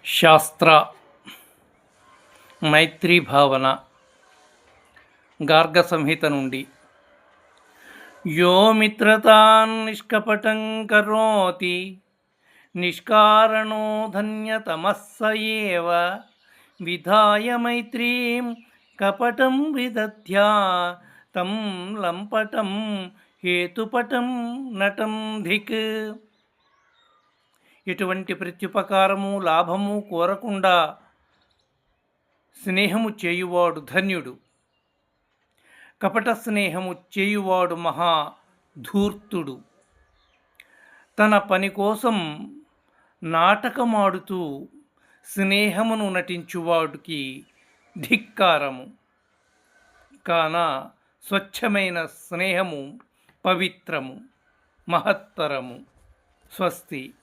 శాస్త్ర మైత్రీ భావన గార్గ సంహిత నుండి యో మిత్రతాన్ నిష్కపటం కరోతి నిష్కారణో ధన్యతమస్స ఏవ విధాయ మైత్రీం కపటం విదధ్యా తం లంపటం హేతుపటం నటం ధిక్. ఎటువంటి ప్రత్యుపకారము లాభము కోరకుండా స్నేహము చేయువాడు ధన్యుడు. కపట స్నేహము చేయువాడు మహా ధూర్తుడు. తన పని కోసం నాటకమాడుతూ స్నేహమును నటించువాడికి ధిక్కారము. కాన స్వచ్ఛమైన స్నేహము పవిత్రము, మహత్తరము. స్వస్తి.